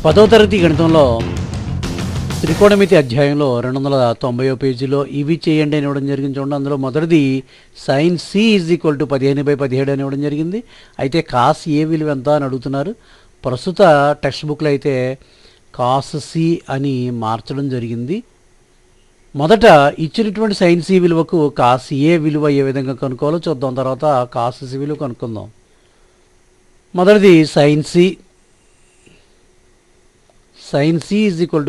10వ తరగతి గణితంలో త్రికోణమితి అధ్యాయంలో 290వ పేజీలో ఇవి చేయండి అని ఇవ్వడం జరిగింది. చూడండి, అందులో మొదటిది sin c = 15/17 అని ఇవ్వడం జరిగింది. అయితే కాస్ ఏ విలువ ఎంత అని అడుగుతున్నారు. ప్రస్తుత టెక్స్ట్ బుక్లో అయితే కాస్ సి అని మార్చడం జరిగింది. మొదట ఇచ్చినటువంటి sin c విలువకు కాస్ ఏ విలువ ఏ విధంగా కనుక్కోవాలో చూద్దాం. తర్వాత కాస్ సి విలువ కనుక్కుందాం. మొదటిది sin c =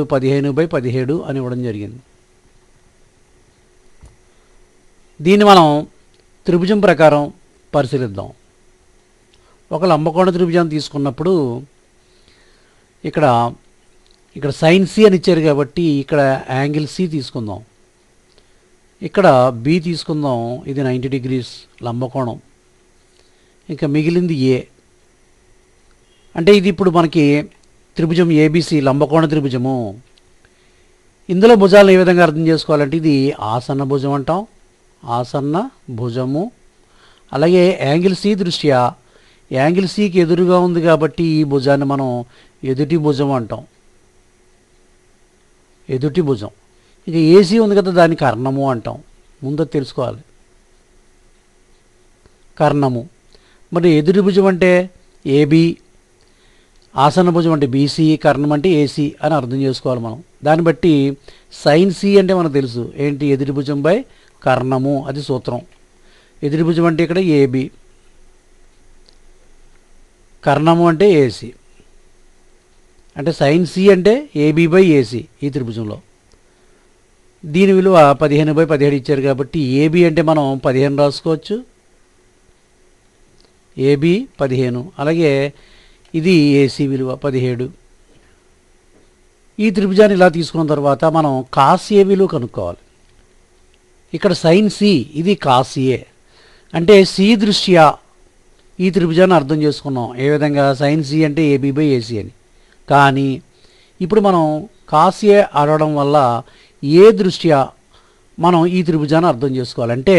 15/17 అని ఇవ్వడం జరిగింది. దీన్ని మనం త్రిభుజం ప్రకారం పరిశీలిద్దాం. ఒక లంబకోణ త్రిభుజాన్ని తీసుకున్నప్పుడు ఇక్కడ sin c అని ఇచ్చారు కాబట్టి ఇక్కడ యాంగిల్ సి తీసుకుందాం. ఇక్కడ బి తీసుకుందాం. ఇది 90 degrees లంబకోణం. ఇంకా మిగిలింది ఏ. అంటే ఇది ఇప్పుడు మనకి త్రిభుజం ఏబిసి లంబకోణ త్రిభుజము. ఇందులో భుజాలను ఏ విధంగా అర్థం చేసుకోవాలంటే ఇది ఆసన్న భుజం అంటాం, ఆసన్న భుజము. అలాగే యాంగిల్ సి దృష్ట్యా యాంగిల్ సికి ఎదురుగా ఉంది కాబట్టి ఈ భుజాన్ని మనం ఎదుటి భుజం అంటాం, ఎదుటి భుజం. ఇక ఏసీ ఉంది కదా, దాన్ని కర్ణము అంటాం. ముందు తెలుసుకోవాలి, కర్ణము. మరి ఎదుటి భుజం అంటే ఏబి, ఆసన్న భుజం అంటే బీసీ, కర్ణం అంటే ఏసీ అని అర్థం చేసుకోవాలి మనం. దాన్ని బట్టి sin c అంటే మనకు తెలుసు ఏంటి, ఎదుటి భుజం బై కర్ణము, అది సూత్రం. ఎదుటి భుజం అంటే ఇక్కడ ఏబి, కర్ణము అంటే ఏసీ. అంటే sin c అంటే AB/AC ఈ త్రిభుజంలో. దీని విలువ 15/17 ఇచ్చారు కాబట్టి ఏబి అంటే మనం 15 రాసుకోవచ్చు, ఏబి 15. అలాగే ఇది ఏసీ విలువ 17. ఈ త్రిభుజాన్ని ఇలా తీసుకున్న తర్వాత మనం కాస్ ఏ విలువ కనుక్కోవాలి. ఇక్కడ sin c, ఇది కాస్ ఏ. అంటే సి దృష్ట్యా ఈ త్రిభుజాన్ని అర్థం చేసుకున్నాం. ఏ విధంగా, sin c అంటే AB/AC అని. కానీ ఇప్పుడు మనం కాస్ ఏ అడగడం వల్ల ఏ దృష్ట్యా మనం ఈ త్రిభుజాన్ని అర్థం చేసుకోవాలి. అంటే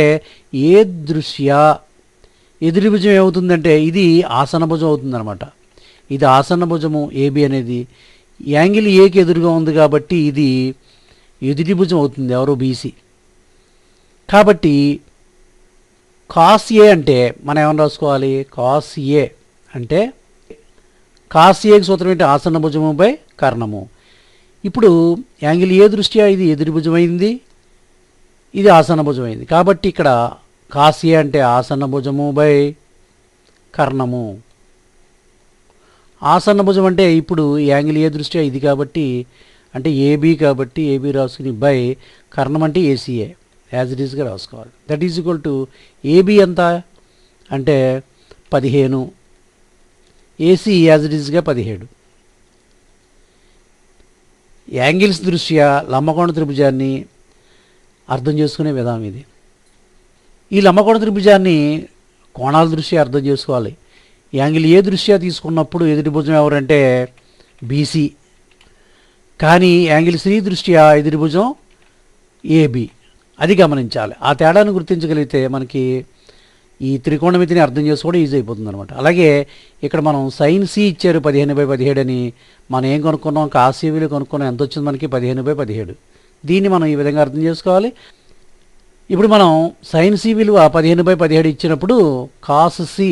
ఏ దృష్ట్యా ఎదుటి భుజం ఏమవుతుందంటే ఇది ఆసన భుజం అవుతుందన్నమాట. ఇది ఆసన్న భుజము ఏబి అనేది యాంగిల్ ఏకి ఎదురుగా ఉంది కాబట్టి ఇది ఎదుటి భుజం అవుతుంది, ఎవరో బీసీ. కాబట్టి కాస్ ఏ అంటే మనం ఏమని రాసుకోవాలి, కాస్ ఏ అంటే కాస్ ఏకి సూత్రం ఏంటి, ఆసన్న భుజము బై కర్ణము. ఇప్పుడు యాంగిల్ ఏ దృష్ట్యా ఇది ఎదుటి భుజం అయింది, ఇది ఆసన్న భుజం అయింది. కాబట్టి ఇక్కడ కాస్ ఏ అంటే ఆసన్న భుజము బై కర్ణము. ఆసన్న భుజం అంటే ఇప్పుడు యాంగిల్ ఏ దృష్ట్యా ఇది కాబట్టి, అంటే ఏబి కాబట్టి ఏబి రాసుకుని బై కర్ణం అంటే ఏసీఏ యాజ్ ఇట్ ఈస్గా రాసుకోవాలి. That is equal to AB ఎంత అంటే 15, ఏసీ యాజ్ ఇట్ ఈస్గా 17. యాంగిల్స్ దృష్ట్యా లంబకోణ త్రిభుజాన్ని అర్థం చేసుకునే విధానం ఇది. ఈ లంబకోణ త్రిభుజాన్ని కోణాల దృష్ట్యా అర్థం చేసుకోవాలి. యాంగిల్ ఏ దృష్ట్యా తీసుకున్నప్పుడు ఎదుటి భుజం ఎవరంటే బీసీ, కానీ యాంగిల్ సి దృష్ట్యా ఎదుటి భుజం ఏబి. అది గమనించాలి. ఆ తేడాను గుర్తించగలిగితే మనకి ఈ త్రికోణమితిని అర్థం చేసుకోవడం ఈజీ అయిపోతుంది అనమాట. అలాగే ఇక్కడ మనం sin c ఇచ్చారు 15/17 అని. మనం ఏం కొనుక్కున్నాం, కాస్ ఏ విలువ కొనుక్కున్నాం. ఎంత వచ్చింది మనకి, 15/17. దీన్ని మనం ఈ విధంగా అర్థం చేసుకోవాలి. ఇప్పుడు మనం sin c విలువ 15/17 ఇచ్చినప్పుడు కాస్ సి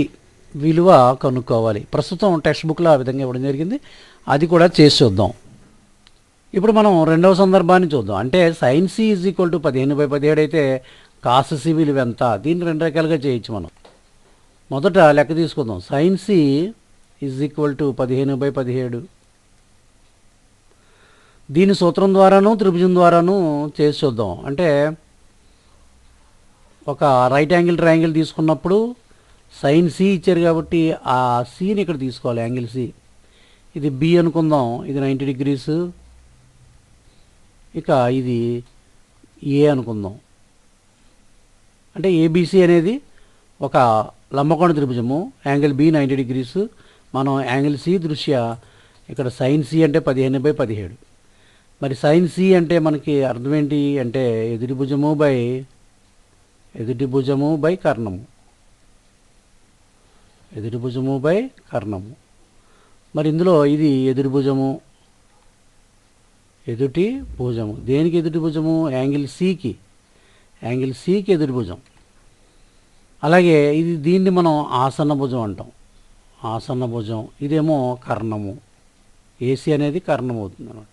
విలువ కనుక్కోవాలి. ప్రస్తుతం టెక్స్ట్ బుక్లో ఆ విధంగా ఇవ్వడం జరిగింది, అది కూడా చేసి చూద్దాం. ఇప్పుడు మనం రెండవ సందర్భాన్ని చూద్దాం. అంటే sin c = 15/17 అయితే కాస్ సి విలువ ఎంత. దీన్ని రెండు రకాలుగా చేయొచ్చు మనం. మొదట లెక్క తీసుకుందాం. sin c = 15/17. దీని సూత్రం ద్వారాను త్రిభుజం ద్వారాను చేసి చూద్దాం. అంటే ఒక రైట్ యాంగిల్ ట్రయాంగిల్ తీసుకున్నప్పుడు sin c ఇచ్చారు కాబట్టి ఆ సిని ఇక్కడ తీసుకోవాలి, యాంగిల్ సి. ఇది బి అనుకుందాం, ఇది 90 degrees. ఇక ఇది ఏ అనుకుందాం. అంటే ఏబిసి అనేది ఒక లంబకోణ త్రిభుజము, యాంగిల్ బి 90 degrees. మనం యాంగిల్ సి దృష్ట్యా ఇక్కడ sin c అంటే 15/17. మరి sin c అంటే మనకి అర్థం ఏంటి అంటే ఎదుటి భుజము బై కర్ణము. ఎదుటి భుజము బై కర్ణము. మరి ఇందులో ఇది ఎదురు భుజము, ఎదుటి భుజము. దేనికి ఎదుటి భుజము? యాంగిల్ సికి. యాంగిల్ సికి ఎదుటి భుజం. అలాగే దీన్ని మనం ఆసన్న భుజం అంటాం. ఆసన్న భుజం. ఇదేమో కర్ణము. ఏసీ అనేది కర్ణం అవుతుంది అన్నమాట.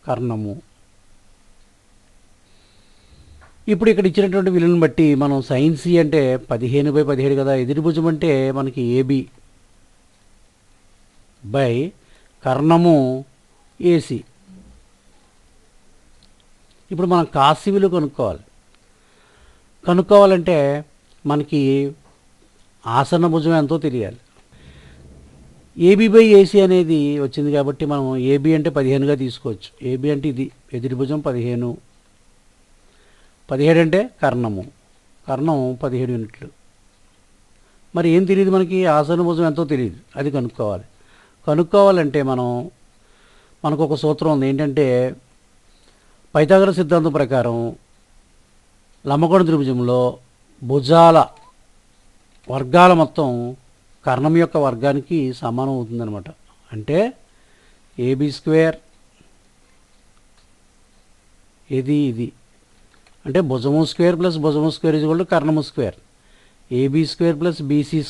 కర్ణము. ఇప్పుడు ఇక్కడ ఇచ్చినటువంటి విలువను బట్టి మనం సైన్ సి అంటే 15/17 కదా. ఎదుటి భుజం అంటే మనకి ఏబి బై కర్ణము ఏసీ. ఇప్పుడు మనం కాసి విలువ కనుక్కోవాలంటే మనకి ఆసన్న భుజం ఎంతో తెలియాలి. ఏబి బై ఏసీ అనేది వచ్చింది కాబట్టి మనం ఏబి అంటే 15గా తీసుకోవచ్చు. ఏబి అంటే ఇది ఎదుటి భుజం 15. 17 అంటే కర్ణం 17 యూనిట్లు. మరి ఏం తెలియదు మనకి? ఆసన్న భుజం ఎంతో తెలియదు. అది కనుక్కోవాలంటే మనకు ఒక సూత్రం ఉంది. ఏంటంటే పైథాగరస్ సిద్ధాంతం ప్రకారం లంబకోణ త్రిభుజంలో భుజాల వర్గాల మొత్తం కర్ణం యొక్క వర్గానికి సమానం అవుతుందన్నమాట. అంటే ఏబి స్క్వేర్ ఇది అంటే భుజము స్క్వేర్ ప్లస్ భుజము స్క్వేర్ ఈజ్ ఈక్వల్ టు కర్ణము square. AB square plus BC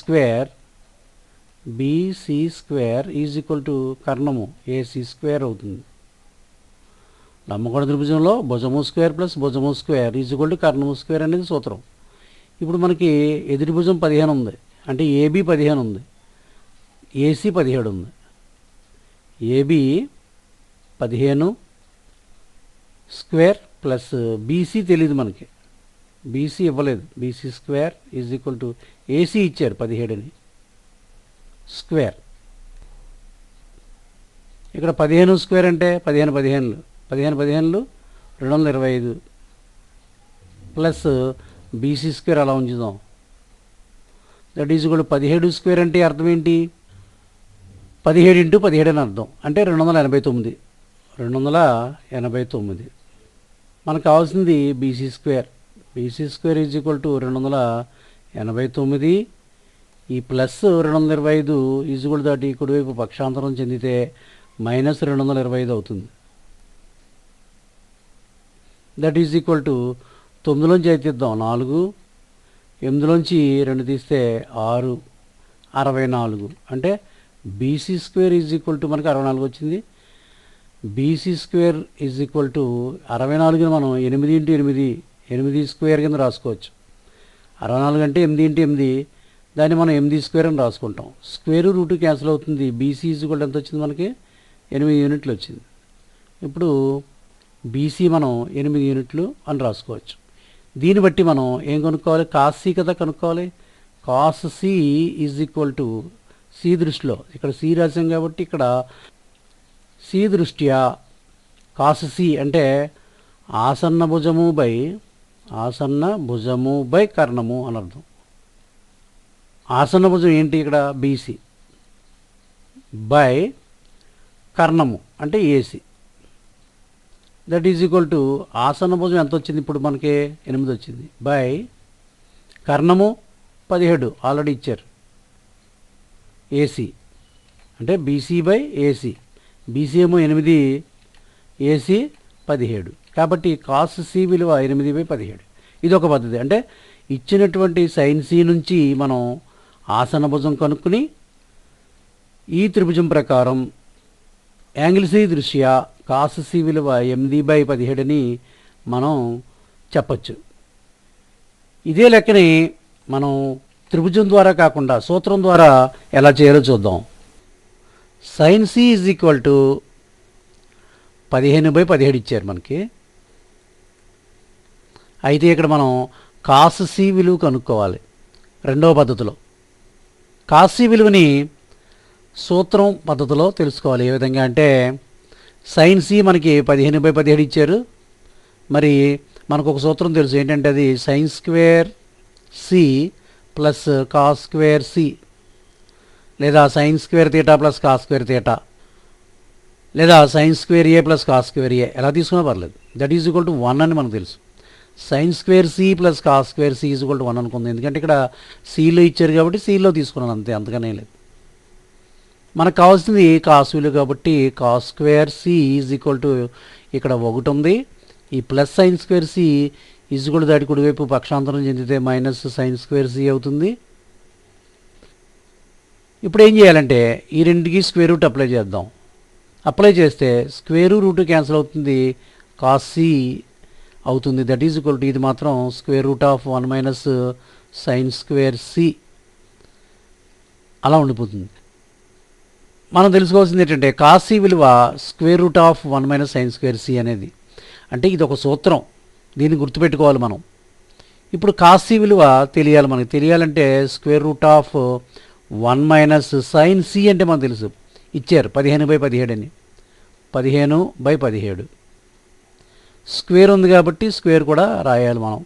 square is equal to కర్ణము ఏసీ స్క్వేర్ అవుతుంది. లంబకోణ త్రిభుజంలో భుజము స్క్వేర్ ప్లస్ భుజము స్క్వేర్ ఈజ్ ఈక్వల్ టు కర్ణము స్క్వేర్ అనేది సూత్రం. ఇప్పుడు మనకి ఎదుటి భుజం 15 ఉంది. అంటే ఏబి 15 ఉంది, ఏసీ 17 ఉంది. ఏబి 15 స్క్వేర్ ప్లస్ బీసీ తెలియదు మనకి. బీసీ ఇవ్వలేదు. BC square is equal to AC ఇచ్చారు 17 స్క్వేర్. ఇక్కడ 15 స్క్వేర్ అంటే 15 225 ప్లస్ బీసీ స్క్వేర్ అలా ఉంచుదాం. That is equal to 17 square అంటే అర్థం ఏంటి? 17 × 17 అని అర్థం. అంటే 289. మనకు కావాల్సింది BC square. BC square is equal to 289. ఈ ప్లస్ 225 ఈజ్ ఈక్వల్ దాటి కుడివైపు పక్షాంతరం చెందితే మైనస్ 225 అవుతుంది. దట్ ఈజ్ ఈక్వల్ టు 9లోంచి అయితే ఇద్దాం 4, 8లోంచి 2 తీస్తే 6, 64. అంటే BC square is equal to మనకి 64 వచ్చింది. BC square is equal to 64ని మనం 8 × 8 స్క్వేర్ కింద రాసుకోవచ్చు. 64 అంటే 8 × 8, దాన్ని మనం 8 స్క్వేర్ అని రాసుకుంటాం. స్క్వేర్ రూట్ క్యాన్సిల్ అవుతుంది. బీసీ ఈజ్ ఈక్వల్ ఎంత వచ్చింది మనకి? 8 యూనిట్లు వచ్చింది. ఇప్పుడు బీసీ మనం 8 యూనిట్లు అని రాసుకోవచ్చు. దీన్ని బట్టి మనం ఏం కనుక్కోవాలి? కాస్ సి కదా కనుక్కోవాలి. Cos C is equal to C దృష్టిలో, ఇక్కడ సి రాసాం కాబట్టి ఇక్కడ సి దృష్ట్యా కాస్ సి అంటే ఆసన్న భుజము బై కర్ణము అని అర్థం. ఆసన్న భుజం ఏంటి? ఇక్కడ బీసీ బై కర్ణము అంటే AC. That is equal to ఆసన్న భుజం ఎంత వచ్చింది? ఇప్పుడు మనకి 8 వచ్చింది. బై కర్ణము 17 ఆల్రెడీ ఇచ్చారు. ఏసీ అంటే బీసీ బై ఏసీ. బీసీ ఏమో 8, ఏసీ 17. కాబట్టి కాస్ సి విలువ 8/17. ఇది ఒక పద్ధతి. అంటే ఇచ్చినటువంటి సైన్ సి నుంచి మనం ఆసన్న భుజం కనుక్కుని ఈ త్రిభుజం ప్రకారం యాంగిల్ సి దృష్ట్యా కాస్ సి విలువ 8/17 మనం చెప్పచ్చు. ఇదే లెక్కని మనం త్రిభుజం ద్వారా కాకుండా సూత్రం ద్వారా ఎలా చేయాలో చూద్దాం. Sine C is equal to 15/17 ఇచ్చారు మనకి. అయితే ఇక్కడ మనం కాస్ సి విలువ కనుక్కోవాలి. రెండవ పద్ధతిలో కాస్ సి విలువని సూత్రం పద్ధతిలో తెలుసుకోవాలి. ఏ విధంగా అంటే సైన్ సి మనకి 15/17 ఇచ్చారు. మరి మనకు ఒక సూత్రం తెలుసు. ఏంటంటే అది sine square C plus cos square C, లేదా sine square theta plus cos square theta, లేదా sine square A plus cos square A, ఎలా తీసుకున్నా పర్లేదు. దట్ ఈజ్ ఈక్వల్ టు 1 అని మనకు తెలుసు. Sine square C plus cos square C is equal to 1 అనుకుంది. ఎందుకంటే ఇక్కడ సిలో ఇచ్చారు కాబట్టి సిలో తీసుకున్నాను అంతే, అంతగానే లేదు. మనకు కావాల్సింది కాస్ విలువ కాబట్టి cos square C is equal to ఇక్కడ 1 ఉంది. ఈ plus sine square C is కూడా దాటి కుడివైపు పక్షాంతరం చెందితే మైనస్ సైన్ స్క్వేర్ సి అవుతుంది. ఇప్పుడు ఏం చేయాలంటే ఈ రెండుకి స్క్వేర్ రూట్ అప్లై చేద్దాం. అప్లై చేస్తే స్క్వేర్ రూట్ క్యాన్సిల్ అవుతుంది, కాస్ సి అవుతుంది. దట్ ఈజ్ ఈక్వల్ టు ఇది మాత్రం square root of 1 minus sine square C అలా ఉండిపోతుంది. మనం తెలుసుకోవాల్సింది ఏంటంటే కాస్ సి విలువ square root of 1 minus sine square C అనేది. అంటే ఇది ఒక సూత్రం, దీన్ని గుర్తుపెట్టుకోవాలి మనం. ఇప్పుడు కాస్ సి విలువ తెలియాలి. మనకి తెలియాలంటే square root of 1 minus sine C అంటే మనకు తెలుసు, ఇచ్చారు 15/17 అని. 15/17 స్క్వేర్ ఉంది కాబట్టి స్క్వేర్ కూడా రాయాలి మనం.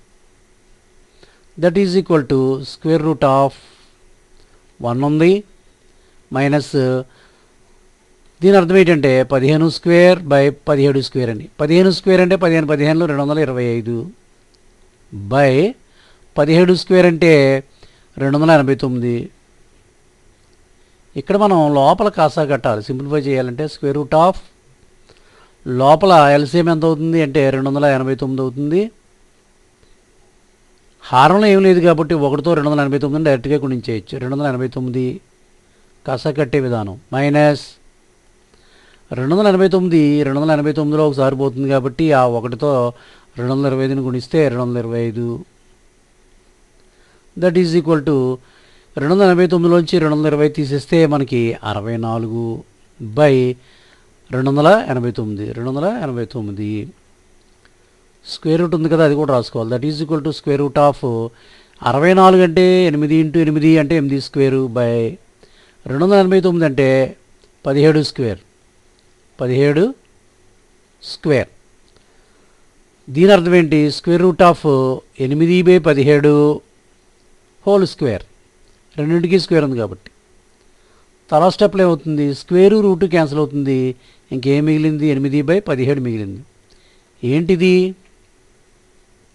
That is equal to square root of 1 ఉంది మైనస్ దీని అర్థం ఏంటంటే 15 స్క్వేర్ బై 17 స్క్వేర్ అని. 15 స్క్వేర్ అంటే 15 225 బై 17 స్క్వేర్ అంటే 289. ఇక్కడ మనం లోపల కాసా కట్టాలి. సింప్లిఫై చేయాలంటే స్క్వేర్ రూట్ ఆఫ్ లోపల ఎల్సిఎం ఎంత అవుతుంది అంటే 289 అవుతుంది. హారంలో ఏం లేదు కాబట్టి 1తో 289 డైరెక్ట్గా గుణించేయచ్చు. 289 కాసా కట్టే విధానం మైనస్ 289లో ఒకసారి పోతుంది కాబట్టి ఆ 1తో 225ని గుణిస్తే 225. దట్ ఈజ్ ఈక్వల్ టు 289లోంచి 220 తీసేస్తే మనకి 64/289. స్క్వేర్ రూట్ ఉంది కదా, అది కూడా రాసుకోవాలి. That is equal to square root of 64 అంటే 8 × 8 అంటే 8 స్క్వేరు బై 289 అంటే 17 స్క్వేర్. దీని అర్థం ఏంటి? Square root of 8/17 whole square. రెండింటికి స్క్వేర్ ఉంది కాబట్టి తర్వాత స్టెప్లో ఏమవుతుంది, స్క్వేరు రూట్ క్యాన్సిల్ అవుతుంది. ఇంకేం మిగిలింది? 8/17 మిగిలింది. ఏంటిది?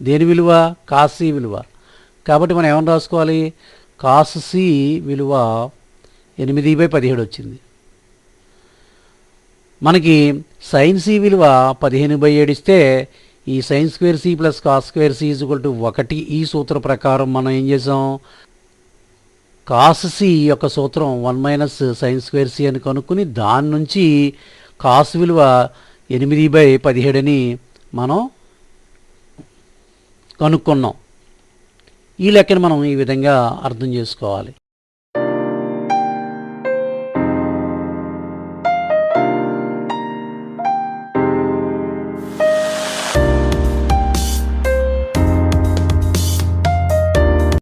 దేని విలువ? కాస్ సి విలువ. కాబట్టి మనం ఏమని రాసుకోవాలి? కాస్ సి విలువ 8/17 వచ్చింది. మనకి సైన్ సి విలువ 15/7 ఇస్తే ఈ sine square C plus cos square C is equal to 1. ఈ సూత్రం ప్రకారం మనం ఏం చేసాం? కాస్ సి యొక్క సూత్రం 1 మైనస్ సైన్ స్క్వేర్ సి అని కనుక్కుని దాని నుంచి కాస్ విలువ 8/17 అని మనం కనుక్కున్నాం. ఈ లెక్కను మనం ఈ విధంగా అర్థం చేసుకోవాలి.